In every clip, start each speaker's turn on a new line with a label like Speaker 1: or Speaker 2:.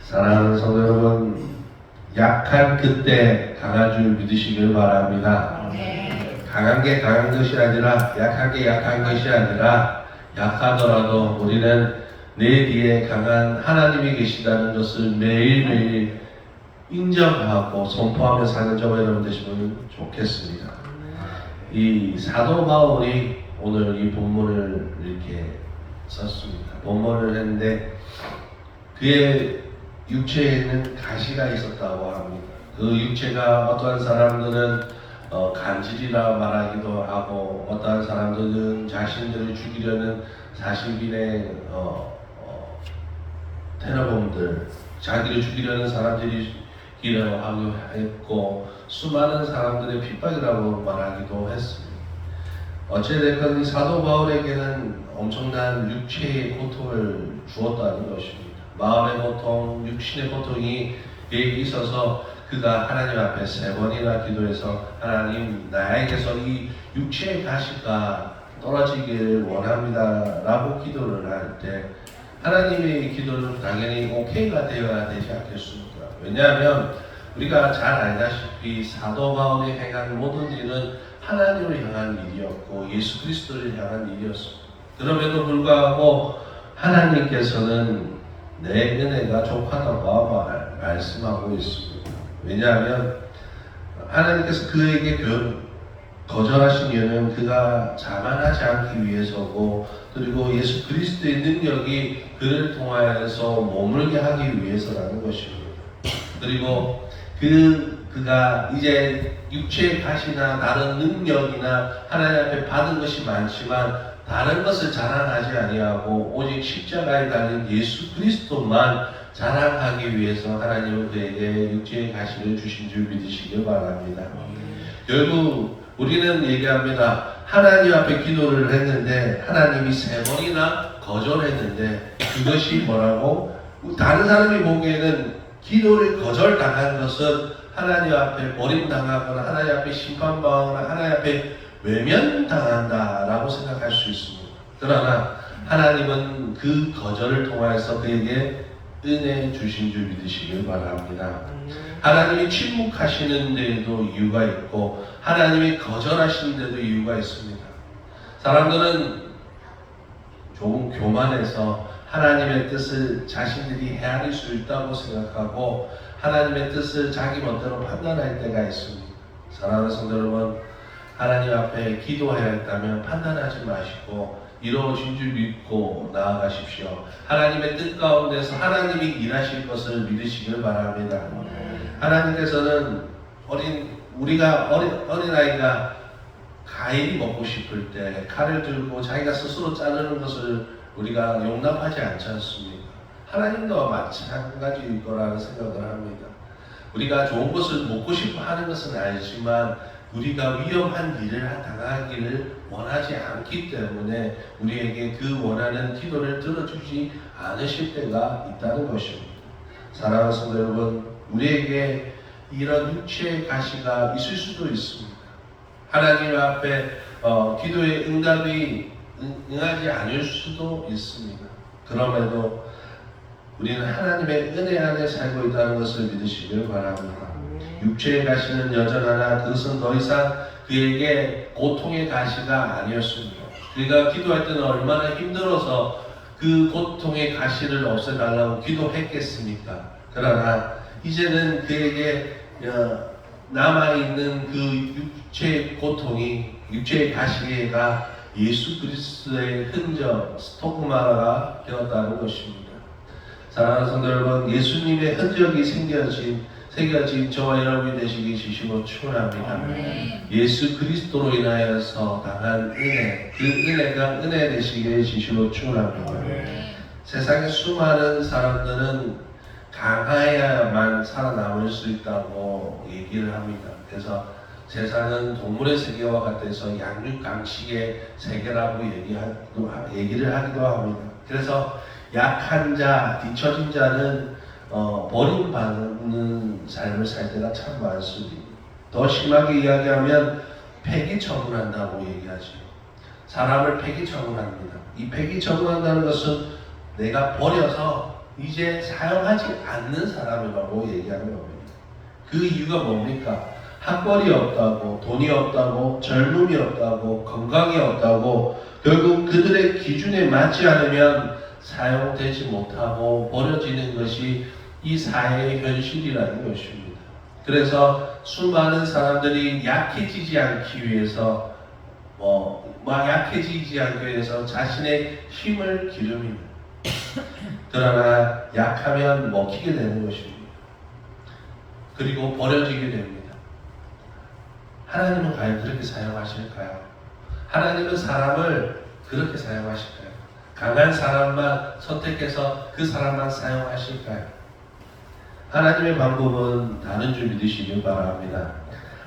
Speaker 1: 사랑하는 성도 여러분, 약한 그때 강한 줄 믿으시길 바랍니다. 강한 게 강한 것이 아니라, 약한 게 약한 것이 아니라, 약하더라도 우리는 내 뒤에 강한 하나님이 계시다는 것을 매일매일 인정하고 선포하며 사는 저와 여러분 되시면 좋겠습니다. 이 사도 바울이 오늘 이 본문을 이렇게 썼습니다. 본문을 했는데 그의 육체에는 가시가 있었다고 합니다. 그 육체가 어떠한 사람들은 간질이라 말하기도 하고, 어떠한 사람들은 자신들을 죽이려는 40인의 테러범들, 자기를 죽이려는 사람들이라고 하기도 했고, 수많은 사람들의 핍박이라고 말하기도 했습니다. 어찌됐건 이 사도 바울에게는 엄청난 육체의 고통을 주었다는 것입니다. 마음의 고통, 육신의 고통이 그에게 있어서 그가 하나님 앞에 3번이나 기도해서, 하나님, 나에게서 이 육체의 가시가 떨어지기를 원합니다 라고 기도를 할 때 하나님의 기도는 당연히 오케이가 되어야 되지 않겠습니까? 왜냐하면 우리가 잘 알다시피 사도 바울이 행한 모든 일은 하나님을 향한 일이었고 예수 그리스도를 향한 일이었습니다. 그럼에도 불구하고 하나님께서는 내 은혜가 족하다고 말씀하고 있습니다. 왜냐하면 하나님께서 그에게 거절하신 이유는 그가 자만하지 않기 위해서고, 그리고 예수 그리스도의 능력이 그를 통하여서 머물게 하기 위해서라는 것입니다. 그리고 그가 이제 육체의 가시나 다른 능력이나 하나님 앞에 받은 것이 많지만 다른 것을 자랑하지 아니하고 오직 십자가에 달린 예수 그리스도만 자랑하기 위해서 하나님은 그에게 육체의 가시를 주신 줄 믿으시길 바랍니다. 결국 우리는 얘기합니다. 하나님 앞에 기도를 했는데 하나님이 3번이나 거절했는데 그것이 뭐라고? 다른 사람이 보기에는 기도를 거절당한 것은 하나님 앞에 버림당하거나 하나님 앞에 심판받거나 하나님 앞에 외면당한다라고 생각할 수 있습니다. 그러나 하나님은 그 거절을 통해서 그에게 은혜 주신 줄 믿으시길 바랍니다. 하나님이 침묵하시는 데에도 이유가 있고 하나님이 거절하시는 데도 이유가 있습니다. 사람들은 조금 교만해서 하나님의 뜻을 자신들이 헤아릴 수 있다고 생각하고 하나님의 뜻을 자기 멋대로 판단할 때가 있습니다. 사랑하는 성도 여러분, 하나님 앞에 기도해야 했다면 판단하지 마시고 이루어진 줄 믿고 나아가십시오. 하나님의 뜻 가운데서 하나님이 일하실 것을 믿으시길 바랍니다. 하나님께서는 어린아이가 과일이 먹고 싶을 때 칼을 들고 자기가 스스로 자르는 것을 우리가 용납하지 않지 않습니까? 하나님도 마찬가지일 거라는 생각을 합니다. 우리가 좋은 것을 먹고 싶어 하는 것은 알지만 우리가 위험한 일을 당하기를 원하지 않기 때문에 우리에게 그 원하는 기도를 들어주지 않으실 때가 있다는 것입니다. 사랑하는 성도 여러분, 우리에게 이런 육체의 가시가 있을 수도 있습니다. 하나님 앞에 기도의 응답이 응하지 않을 수도 있습니다. 그럼에도 우리는 하나님의 은혜 안에 살고 있다는 것을 믿으시길 바랍니다. 육체의 가시는 여전하나 그것은 더 이상 그에게 고통의 가시가 아니었습니다. 그가 기도할 때는 얼마나 힘들어서 그 고통의 가시를 없애달라고 기도했겠습니까? 그러나 이제는 그에게 남아있는 그 육체의 고통이, 육체의 가시가 예수 그리스도의 흔적, 스토그마가 되었다는 것입니다. 사랑하는 성도 여러분, 예수님의 흔적이 새겨진 저와 여러분이 되시기 주시고 축원합니다. 예수 그리스도로 인하여서 당한 은혜, 그 은혜가 은혜 되시기를 주시고 축원합니다. 세상에 수많은 사람들은 강해야만 살아남을 수 있다고 얘기를 합니다. 그래서 세상은 동물의 세계와 같아서 양육강식의 세계라고 얘기를 하기도 합니다. 그래서 약한 자, 뒤처진 자는 버림받는 삶을 살 때가 참 많습니다. 더 심하게 이야기하면 폐기 처분한다고 얘기하죠. 사람을 폐기 처분합니다. 이 폐기 처분한다는 것은 내가 버려서 이제 사용하지 않는 사람이라고 얘기하는 겁니다. 그 이유가 뭡니까? 학벌이 없다고, 돈이 없다고, 젊음이 없다고, 건강이 없다고, 결국 그들의 기준에 맞지 않으면 사용되지 못하고 버려지는 것이 이 사회의 현실이라는 것입니다. 그래서 수많은 사람들이 약해지지 않기 위해서 약해지지 않기 위해서 자신의 힘을 기릅니다. 그러나 약하면 먹히게 되는 것입니다. 그리고 버려지게 됩니다. 하나님은 과연 그렇게 사용하실까요? 하나님은 사람을 그렇게 사용하실까요? 강한 사람만 선택해서 그 사람만 사용하실까요? 하나님의 방법은 다른 줄 믿으시길 바랍니다.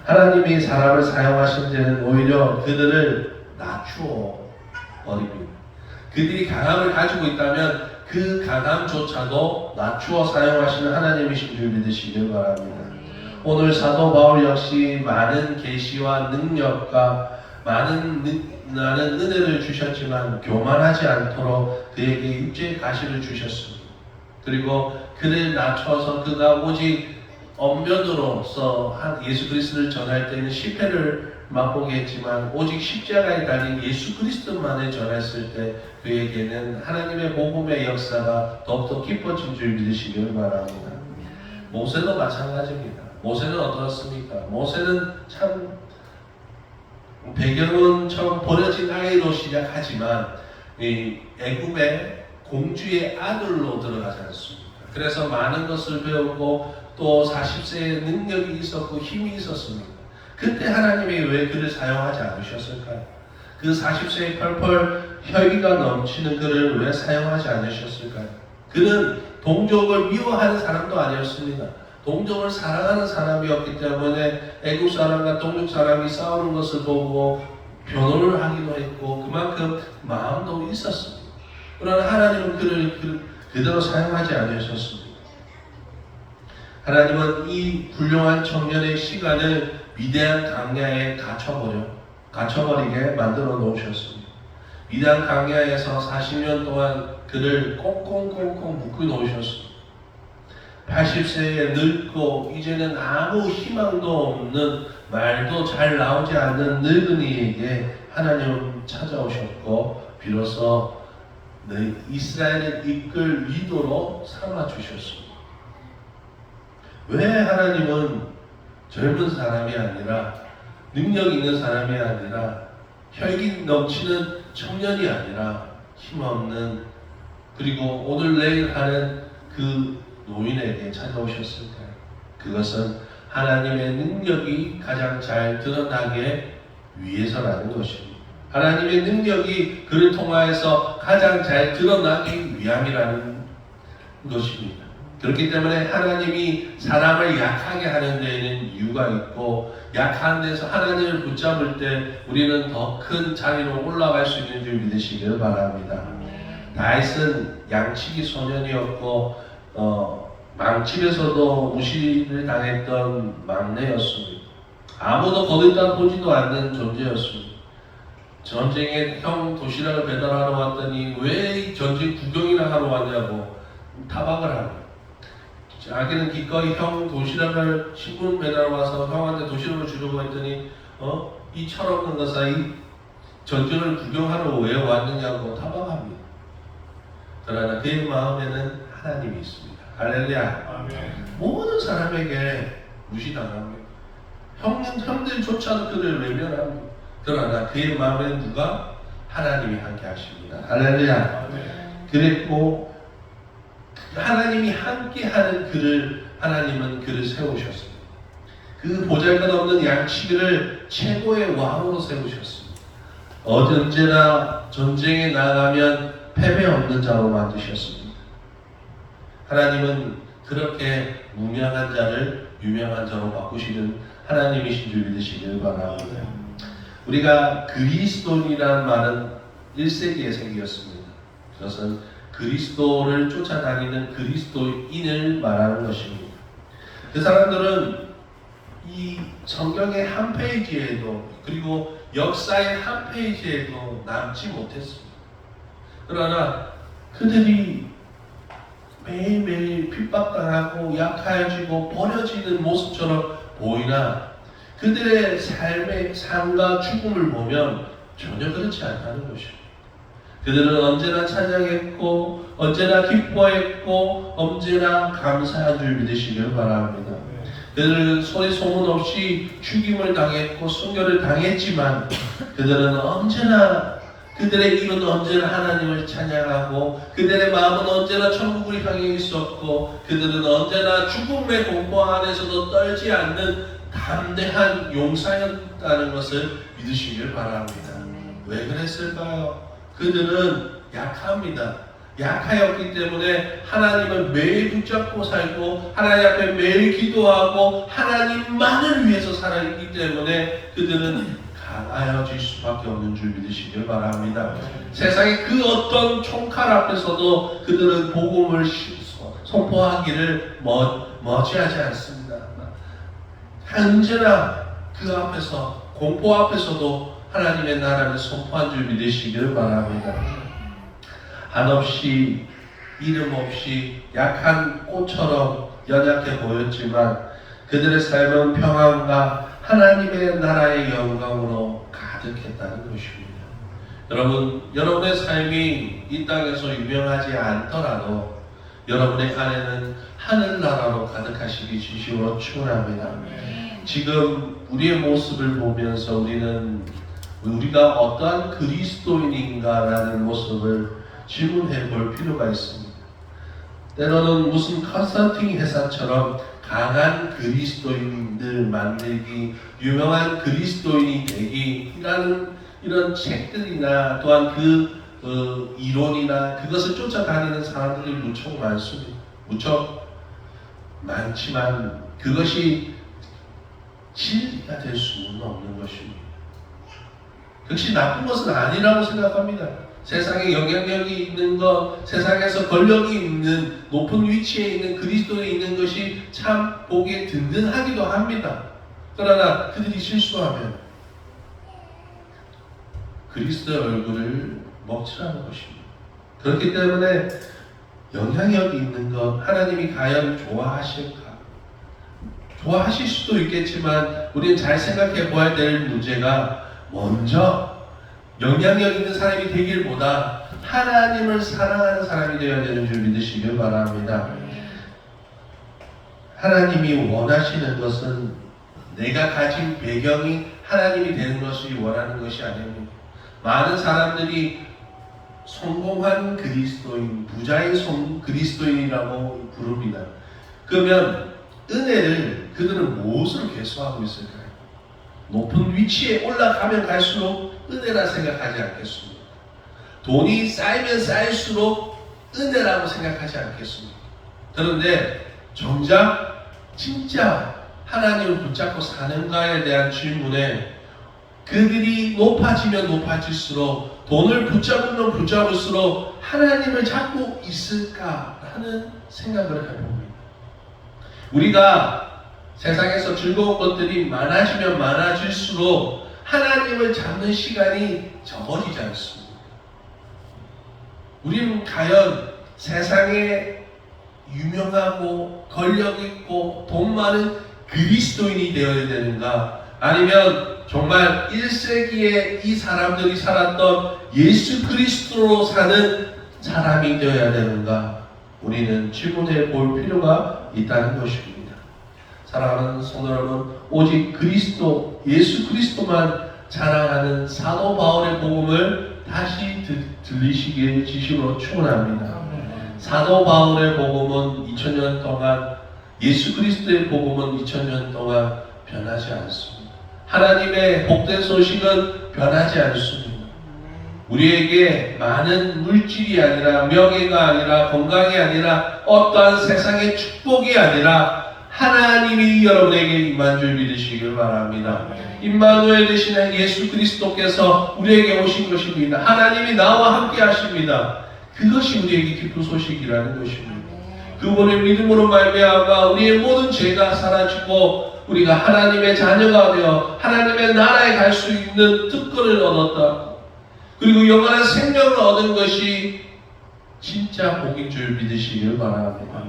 Speaker 1: 하나님이 사람을 사용하신 데는 오히려 그들을 낮추어 버립니다. 그들이 강함을 가지고 있다면 그 강함조차도 낮추어 사용하시는 하나님이신 줄 믿으시길 바랍니다. 오늘 사도 바울 역시 많은 계시와 능력과 많은 은혜를 주셨지만 교만하지 않도록 그에게 육체의 가시를 주셨습니다. 그리고 그를 낮춰서 그가 오직 언변으로서 예수 그리스도를 전할 때는 실패를 맛보게 했지만 오직 십자가에 달린 예수 그리스도만을 전했을 때 그에게는 하나님의 복음의 역사가 더욱더 깊어진 줄 믿으시길 바랍니다. 모세도 마찬가지입니다. 모세는 어떠했습니까? 모세는 참 배경은 처음 버려진 아이로 시작하지만 애굽의 공주의 아들로 들어가지 않습니까? 그래서 많은 것을 배우고 또 40세의 능력이 있었고 힘이 있었습니다. 그때 하나님이 왜 그를 사용하지 않으셨을까요? 그 40세에 펄펄 혈기가 넘치는 그를 왜 사용하지 않으셨을까요? 그는 동족을 미워하는 사람도 아니었습니다. 동족을 사랑하는 사람이었기 때문에 애국 사람과 동족 사람이 싸우는 것을 보고 변호를 하기도 했고 그만큼 마음도 있었습니다. 그러나 하나님은 그를 그대로 사용하지 않으셨습니다. 하나님은 이 훌륭한 청년의 시간을 위대한 강야에 갇혀버리게 만들어 놓으셨습니다. 위대한 강야에서 40년 동안 그를 꽁꽁꽁꽁 묶어 놓으셨습니다. 80세에 늙고 이제는 아무 희망도 없는 말도 잘 나오지 않는 늙은이에게 하나님은 찾아오셨고 비로소 이스라엘을 이끌 리더로 삼아주셨습니다. 왜 하나님은 젊은 사람이 아니라 능력 있는 사람이 아니라 혈기 넘치는 청년이 아니라 힘없는 그리고 오늘 내일 하는 그 노인에게 찾아오셨을까요? 그것은 하나님의 능력이 가장 잘 드러나게 위해서라는 것입니다. 하나님의 능력이 그를 통하여서 가장 잘 드러나기 위함이라는 것입니다. 그렇기 때문에 하나님이 사람을 약하게 하는 데에는 이유가 있고 약한 데서 하나님을 붙잡을 때 우리는 더 큰 자리로 올라갈 수 있는 줄 믿으시길 바랍니다. 다윗은 양치기 소년이었고 망집에서도 무시를 당했던 막내였습니다. 아무도 거들떠 보지도 않는 존재였습니다. 전쟁에 형 도시락을 배달하러 왔더니 왜 이 전쟁 구경이나 하러 왔냐고 타박을 합니다. 자기는 기꺼이 형 도시락을 신분 배달 와서 형한테 도시락을 주려고 했더니 이 철없는 것아 이 전쟁을 구경하러 왜 왔느냐고 타박합니다. 그러나 그의 마음에는 하나님이 있습니다. 할렐루야.
Speaker 2: 아멘.
Speaker 1: 모든 사람에게 무시당합니다. 형들조차도 그를 외면합니다. 그러나 그의 마음에 누가? 하나님이 함께 하십니다. 할렐루야. 그랬고 하나님이 함께하는 하나님은 그를 세우셨습니다. 그 보잘것없는 양치기를 최고의 왕으로 세우셨습니다. 언제나 전쟁에 나가면 패배 없는 자로 만드셨습니다. 하나님은 그렇게 무명한 자를 유명한 자로 바꾸시는 하나님이신 줄 믿으시길 바랍니다. 우리가 그리스도인이라는 말은 1세기에 생겼습니다. 그것은 그리스도를 쫓아다니는 그리스도인을 말하는 것입니다. 그 사람들은 이 성경의 한 페이지에도 그리고 역사의 한 페이지에도 남지 못했습니다. 그러나 그들이 매일매일 핍박당하고 약해지고 버려지는 모습처럼 보이나 그들의 삶의 삶과 죽음을 보면 전혀 그렇지 않다는 것입니다. 그들은 언제나 찬양했고 언제나 기뻐했고 언제나 감사한 줄 믿으시길 바랍니다. 그들은 소리 소문 없이 죽임을 당했고 순교를 당했지만 그들은 언제나 그들의 입은 언제나 하나님을 찬양하고 그들의 마음은 언제나 천국을 향해 있었고 그들은 언제나 죽음의 공포 안에서도 떨지 않는 담대한 용사였다는 것을 믿으시길 바랍니다. 왜 그랬을까요? 그들은 약합니다. 약하였기 때문에 하나님을 매일 붙잡고 살고 하나님 앞에 매일 기도하고 하나님만을 위해서 살아있기 때문에 그들은 강하여질 수밖에 없는 줄 믿으시길 바랍니다. 세상의 그 어떤 총칼 앞에서도 그들은 복음을 선포하기를 머지하지 않습니다. 언제나 그 앞에서 공포 앞에서도 하나님의 나라를 선포한 줄 믿으시길 바랍니다. 한없이 이름 없이 약한 꽃처럼 연약해 보였지만 그들의 삶은 평안과 하나님의 나라의 영광으로 가득했다는 것입니다. 여러분, 여러분의 삶이 이 땅에서 유명하지 않더라도 여러분의 안에는 하늘나라로 가득하시기 진심으로 축원합니다. 지금 우리의 모습을 보면서 우리가 어떠한 그리스도인인가라는 모습을 질문해 볼 필요가 있습니다. 때로는 무슨 컨설팅 회사처럼 강한 그리스도인들 만들기, 유명한 그리스도인이 되기라는 이런 책들이나 또한 그 이론이나 그것을 쫓아다니는 사람들이 무척 많습니다. 무척 많지만 그것이 진리가 될 수는 없는 것입니다. 역시 나쁜 것은 아니라고 생각합니다. 세상에 영향력이 있는 것, 세상에서 권력이 있는 높은 위치에 있는 그리스도에 있는 것이 참 보기에 든든하기도 합니다. 그러나 그들이 실수하면 그리스도의 얼굴을 먹칠하는 것입니다. 그렇기 때문에 영향력이 있는 것, 하나님이 과연 좋아하실까? 좋아하실 수도 있겠지만 우리는 잘 생각해 보아야 될 문제가 먼저 영향력 있는 사람이 되길보다 하나님을 사랑하는 사람이 되어야 되는 줄 믿으시길 바랍니다. 하나님이 원하시는 것은 내가 가진 배경이 하나님이 되는 것을 원하는 것이 아닙니다. 많은 사람들이 성공한 그리스도인, 부자인 그리스도인이라고 부릅니다. 그러면 은혜를 그들은 무엇으로 개수하고 있을까요? 높은 위치에 올라가면 갈수록 은혜라 생각하지 않겠습니까? 돈이 쌓이면 쌓일수록 은혜라고 생각하지 않겠습니까? 그런데 정작 진짜 하나님을 붙잡고 사는가에 대한 질문에 그들이 높아지면 높아질수록 돈을 붙잡으면 붙잡을수록 하나님을 잡고 있을까 하는 생각을 해봅니다. 우리가 세상에서 즐거운 것들이 많아지면 많아질수록 하나님을 잡는 시간이 적어지지 않습니다. 우리는 과연 세상에 유명하고 권력 있고 돈 많은 그리스도인이 되어야 되는가? 아니면 정말 1세기에 이 사람들이 살았던 예수 그리스도로 사는 사람이 되어야 되는가? 우리는 질문해 볼 필요가 있다는 것입니다. 사랑하는 성도 여러분, 오직 그리스도, 예수 그리스도만 자랑하는 사도 바울의 복음을 다시 들리시길 진심으로 축원합니다. 사도 바울의 복음은 2000년 동안, 예수 그리스도의 복음은 2000년 동안 변하지 않습니다. 하나님의 복된 소식은 변하지 않습니다. 우리에게 많은 물질이 아니라, 명예가 아니라, 건강이 아니라, 어떠한 세상의 축복이 아니라 하나님이 여러분에게 임한 줄 믿으시길 바랍니다. 임마누엘 되시는 예수 그리스도께서 우리에게 오신 것입니다. 하나님이 나와 함께 하십니다. 그것이 우리에게 기쁜 소식이라는 것입니다. 그분의 믿음으로 말미암아 우리의 모든 죄가 사라지고 우리가 하나님의 자녀가 되어 하나님의 나라에 갈 수 있는 특권을 얻었다. 그리고 영원한 생명을 얻은 것이 진짜 복인 줄 믿으시길 바랍니다.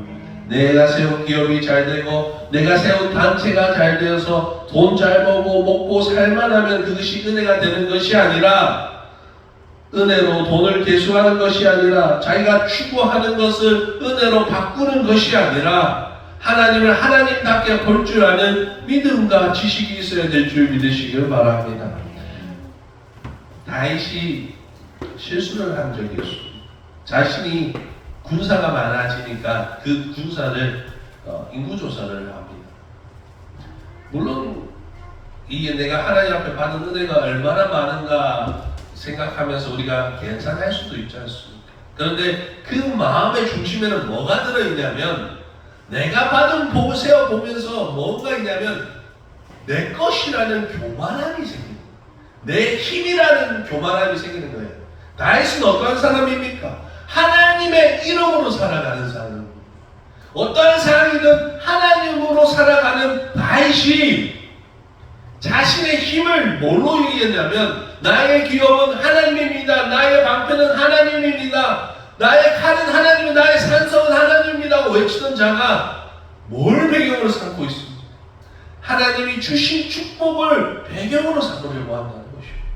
Speaker 1: 내가 세운 기업이 잘 되고 내가 세운 단체가 잘 되어서 돈 잘 벌고 먹고 살만하면 그것이 은혜가 되는 것이 아니라, 은혜로 돈을 계수하는 것이 아니라, 자기가 추구하는 것을 은혜로 바꾸는 것이 아니라, 하나님을 하나님답게 볼 줄 아는 믿음과 지식이 있어야 될 줄 믿으시길 바랍니다. 다윗이 실수를 한 적이 있습니다. 자신이 군사가 많아지니까 그 군사를 인구조사를 합니다. 물론 이게 내가 하나님 앞에 받은 은혜가 얼마나 많은가 생각하면서 우리가 계산할 수도 있지 않습니까? 그런데 그 마음의 중심에는 뭐가 들어있냐면, 내가 받은 복을 세어보면서 뭔가 있냐면 내 것이라는 교만함이 생깁니다. 내 힘이라는 교만함이 생기는 거예요. 다윗은 어떠한 사람입니까? 하나님의 이름으로 살아가는 사람입니다. 어떠한 사람이든 하나님으로 살아가는 다윗이 자신의 힘을 뭘로 얘기했냐면, 나의 기업은 하나님입니다. 나의 방패는 하나님입니다. 나의 칼은 하나님, 나의 산성은 하나님입니다. 외치던 자가 뭘 배경으로 삼고 있습니까? 하나님이 주신 축복을 배경으로 삼으려고 한다는 것입니다.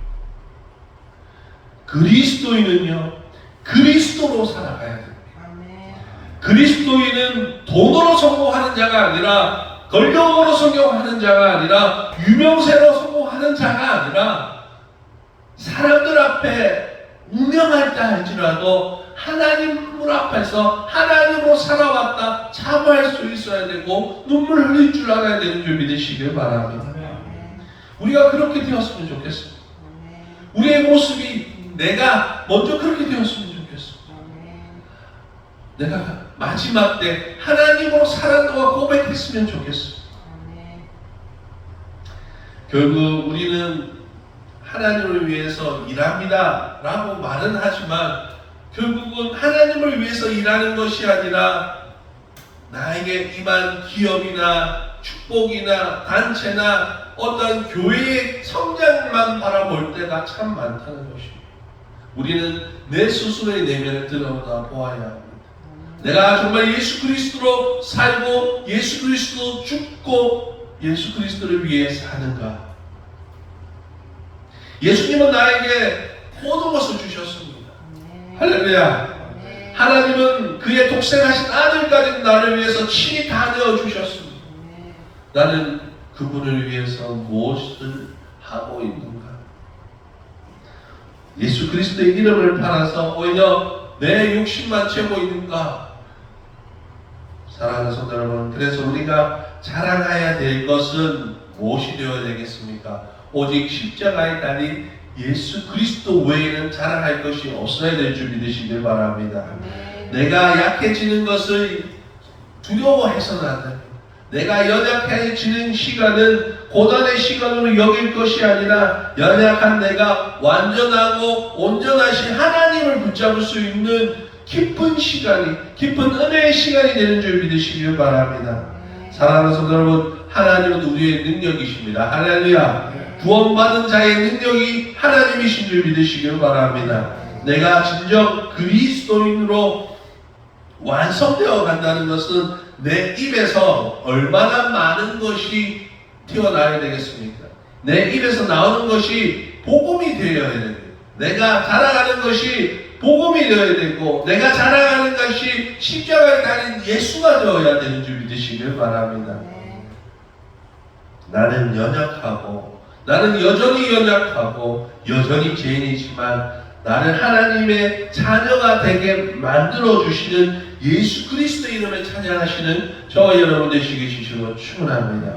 Speaker 1: 그리스도인은요, 그리스도로 살아가야 됩니다. 그리스도인은 돈으로 성공하는 자가 아니라, 권력으로 성공하는 자가 아니라, 유명세로 성공하는 자가 아니라, 사람들 앞에 운명할다 할지라도 하나님 앞에서 하나님으로 살아왔다 자부할 수 있어야 되고, 눈물 흘릴 줄 알아야 되는 줄 믿으시길 바랍니다. 우리가 그렇게 되었으면 좋겠습니다. 우리의 모습이 내가 먼저 그렇게 되었으면 좋겠습니다. 내가 마지막 때 하나님으로 살았다고 고백했으면 좋겠습니다. 결국 우리는 하나님을 위해서 일합니다 라고 말은 하지만, 결국은 하나님을 위해서 일하는 것이 아니라 나에게 임한 기업이나 축복이나 단체나 어떤 교회의 성장만 바라볼 때가 참 많다는 것입니다. 우리는 내 스스로의 내면을 들여다 보아야 합니다. 내가 정말 예수 그리스도로 살고 예수 그리스도 죽고 예수 그리스도를 위해 사는가? 예수님은 나에게 모든 것을 주셨습니다. 할렐루야. 하나님은 그의 독생하신 아들까지 나를 위해서 친히 다 내어주셨습니다. 나는 그분을 위해서 무엇을 하고 있는가? 예수 그리스도의 이름을 팔아서 오히려 내 욕심만 채고 있는가? 사랑하는 성도 여러분, 그래서 우리가 자랑해야 될 것은 무엇이 되어야 되겠습니까? 오직 십자가에 달린 예수 그리스도 외에는 자랑할 것이 없어야 될 줄 믿으시길 바랍니다. 내가 약해지는 것을 두려워해서는 안 됩니다. 내가 연약해지는 시간은 고난의 시간으로 여길 것이 아니라, 연약한 내가 완전하고 온전하신 하나님을 붙잡을 수 있는 깊은 시간이, 깊은 은혜의 시간이 되는 줄 믿으시길 바랍니다. 사랑하는 성도 여러분, 하나님은 우리의 능력이십니다. 할렐루야. 구원받은 자의 능력이 하나님이신 줄 믿으시길 바랍니다. 내가 진정 그리스도인으로 완성되어 간다는 것은 내 입에서 얼마나 많은 것이 튀어나와야 되겠습니까? 내 입에서 나오는 것이 복음이 되어야 됩니다. 내가 자랑하는 것이 복음이 되어야 되고, 내가 자랑하는 것이 십자가에 달린 예수가 되어야 되는 줄 믿으시길 바랍니다. 나는 연약하고, 나는 여전히 연약하고 여전히 죄인이지만, 나를 하나님의 자녀가 되게 만들어주시는 예수 그리스도의 이름을 찬양하시는 저와 여러분 되시기 주시로 축원합니다.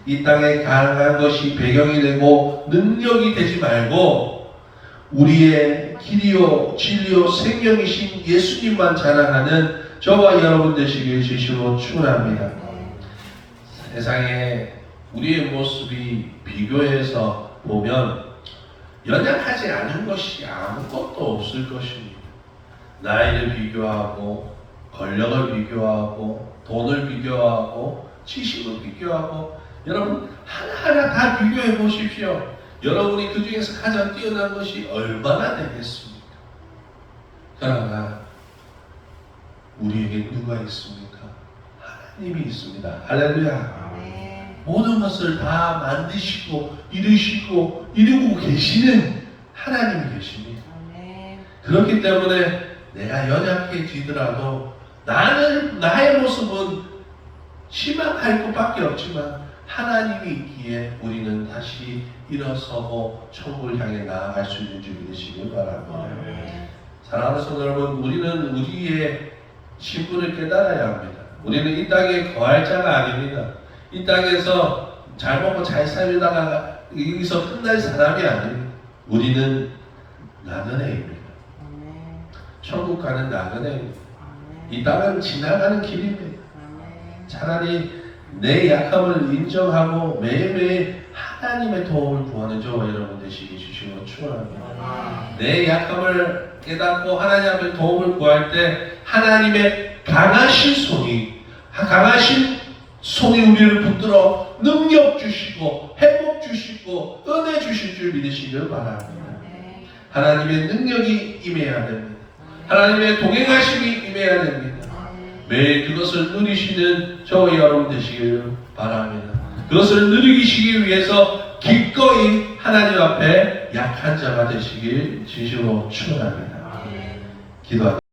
Speaker 1: 이 땅에 가능한 것이 배경이 되고 능력이 되지 말고, 우리의 길이요 진리요 생명이신 예수님만 자랑하는 저와 여러분 되시기 주시로 축원합니다. 세상에 우리의 모습이 비교해서 보면 연약하지 않은 것이 아무것도 없을 것입니다. 나이를 비교하고, 권력을 비교하고, 돈을 비교하고, 지식을 비교하고, 여러분 하나하나 다 비교해 보십시오. 여러분이 그 중에서 가장 뛰어난 것이 얼마나 되겠습니까? 그러나 누가 있습니까? 하나님이 있습니다. 할렐루야.
Speaker 2: 아멘.
Speaker 1: 모든 것을 다 만드시고 이루고 계시는 하나님이 계십니다.
Speaker 2: 아멘.
Speaker 1: 그렇기 때문에 내가 연약해지더라도 나의 모습은 실망할 것밖에 없지만 하나님이 있기에 우리는 다시 일어서고 천국을 향해 나아갈 수 있는 줄 믿으시길 바랍니다.
Speaker 2: 아멘.
Speaker 1: 사랑하는 성도 여러분, 우리는 우리의 신분을 깨달아야 합니다. 우리는 이 땅에 거할 자가 아닙니다. 이 땅에서 잘 먹고 잘 살다가 여기서 끝날 사람이 아닙니다. 우리는 나그네입니다.
Speaker 2: 아멘.
Speaker 1: 천국 가는 나그네입니다.
Speaker 2: 아멘.
Speaker 1: 이 땅은 지나가는 길입니다.
Speaker 2: 아멘.
Speaker 1: 차라리 내 약함을 인정하고 매일매일 하나님의 도움을 구하는 저와 여러분 되시기 주시고 축원합니다.
Speaker 2: 아멘.
Speaker 1: 내 약함을 깨닫고 하나님 앞에 도움을 구할 때 하나님의 강하신 손이 우리를 붙들어 능력 주시고 회복 주시고 은혜 주실 줄 믿으시길 바랍니다.
Speaker 2: 아멘.
Speaker 1: 하나님의 능력이 임해야 됩니다. 하나님의 동행하심이 임해야 됩니다.
Speaker 2: 아멘.
Speaker 1: 매일 그것을 누리시는 저와 여러분 되시길 바랍니다. 그것을 누리시기 위해서 기꺼이 하나님 앞에 약한 자가 되시길 진심으로 축원합니다.
Speaker 2: 아멘.
Speaker 1: 기도합니다.